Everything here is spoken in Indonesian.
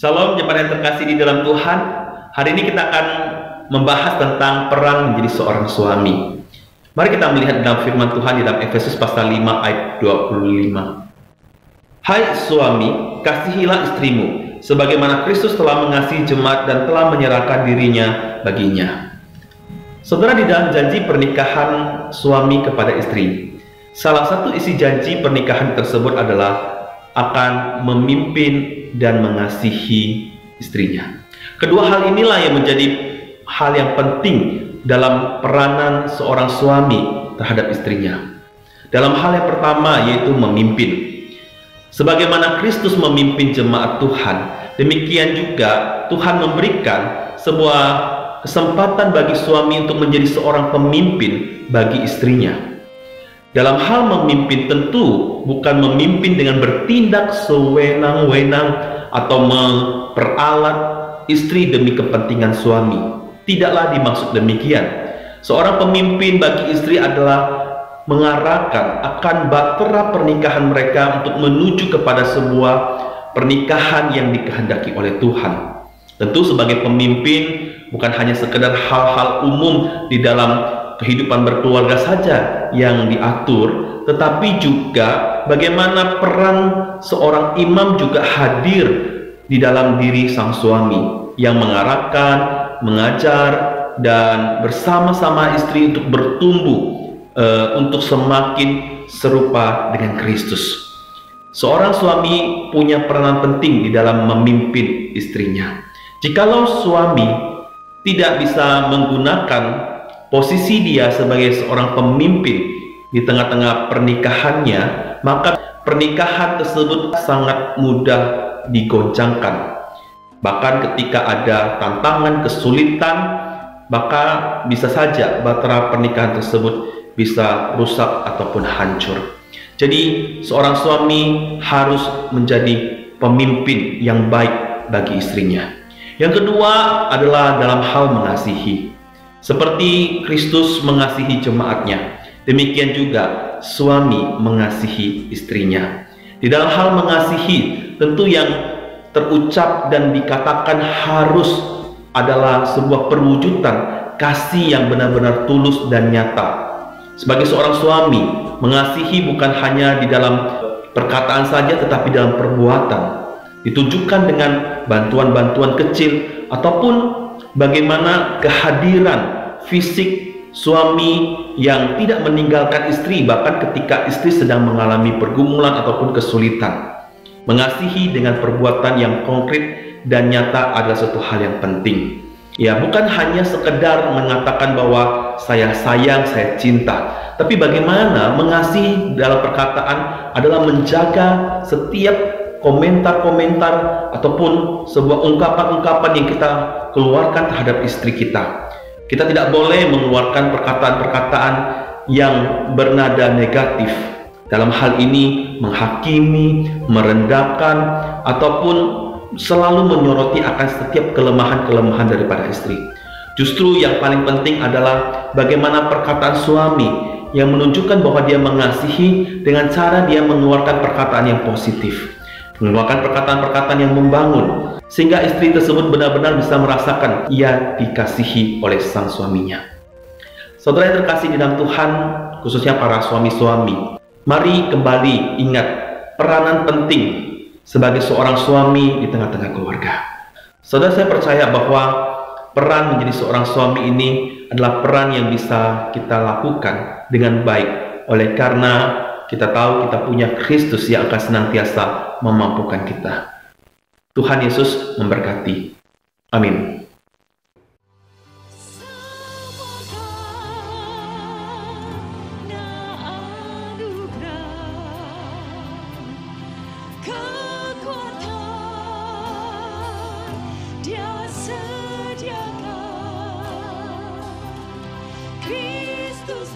Shalom jemaat yang terkasih di dalam Tuhan. Hari ini kita akan membahas tentang peran menjadi seorang suami. Mari kita melihat dalam firman Tuhan di dalam Efesus pasal 5 ayat 25. Hai suami, kasihilah istrimu, sebagaimana Kristus telah mengasihi jemaat dan telah menyerahkan dirinya baginya. Saudara, di dalam janji pernikahan suami kepada istri, salah satu isi janji pernikahan tersebut adalah akan memimpin dan mengasihi istrinya. Kedua hal inilah yang menjadi hal yang penting dalam peranan seorang suami terhadap istrinya. Dalam hal yang pertama, yaitu memimpin. Sebagaimana Kristus memimpin jemaat Tuhan, demikian juga Tuhan memberikan sebuah kesempatan bagi suami untuk menjadi seorang pemimpin bagi istrinya. Dalam hal memimpin tentu bukan memimpin dengan bertindak sewenang-wenang atau memperalat istri demi kepentingan suami. Tidaklah dimaksud demikian. Seorang pemimpin bagi istri adalah mengarahkan akan bahtera pernikahan mereka untuk menuju kepada sebuah pernikahan yang dikehendaki oleh Tuhan. Tentu sebagai pemimpin bukan hanya sekedar hal-hal umum di dalam kehidupan berkeluarga saja yang diatur, tetapi juga bagaimana peran seorang imam juga hadir di dalam diri sang suami yang mengarahkan, mengajar, dan bersama-sama istri untuk bertumbuh untuk semakin serupa dengan Kristus. Seorang suami punya peranan penting di dalam memimpin istrinya. Jikalau suami tidak bisa menggunakan posisi dia sebagai seorang pemimpin di tengah-tengah pernikahannya, maka pernikahan tersebut sangat mudah digoncangkan. Bahkan ketika ada tantangan, kesulitan, maka bisa saja bahtera pernikahan tersebut bisa rusak ataupun hancur. Jadi seorang suami harus menjadi pemimpin yang baik bagi istrinya. Yang kedua adalah dalam hal mengasihi. Seperti Kristus mengasihi jemaatnya, demikian juga suami mengasihi istrinya. Di dalam hal mengasihi, tentu yang terucap dan dikatakan harus adalah sebuah perwujudan kasih yang benar-benar tulus dan nyata. Sebagai seorang suami, mengasihi bukan hanya di dalam perkataan saja, tetapi dalam perbuatan. Ditunjukkan dengan bantuan-bantuan kecil ataupun bagaimana kehadiran fisik suami yang tidak meninggalkan istri bahkan ketika istri sedang mengalami pergumulan ataupun kesulitan. Mengasihi dengan perbuatan yang konkret dan nyata adalah suatu hal yang penting. Ya, bukan hanya sekedar mengatakan bahwa saya sayang, saya cinta, tapi bagaimana mengasihi dalam perkataan adalah menjaga setiap komentar-komentar ataupun sebuah ungkapan-ungkapan yang kita keluarkan terhadap istri kita. Kita tidak boleh mengeluarkan perkataan-perkataan yang bernada negatif. Dalam hal ini menghakimi, merendahkan, ataupun selalu menyoroti akan setiap kelemahan-kelemahan daripada istri. Justru yang paling penting adalah bagaimana perkataan suami yang menunjukkan bahwa dia mengasihi dengan cara dia mengeluarkan perkataan yang positif, mengeluarkan perkataan-perkataan yang membangun, sehingga istri tersebut benar-benar bisa merasakan ia dikasihi oleh sang suaminya. Saudara yang terkasih di dalam Tuhan, khususnya para suami-suami, mari kembali ingat peranan penting sebagai seorang suami di tengah-tengah keluarga. Saudara, saya percaya bahwa peran menjadi seorang suami ini adalah peran yang bisa kita lakukan dengan baik, oleh karena kita tahu kita punya Kristus yang akan senantiasa memampukan kita. Tuhan Yesus memberkati. Amin. Kristus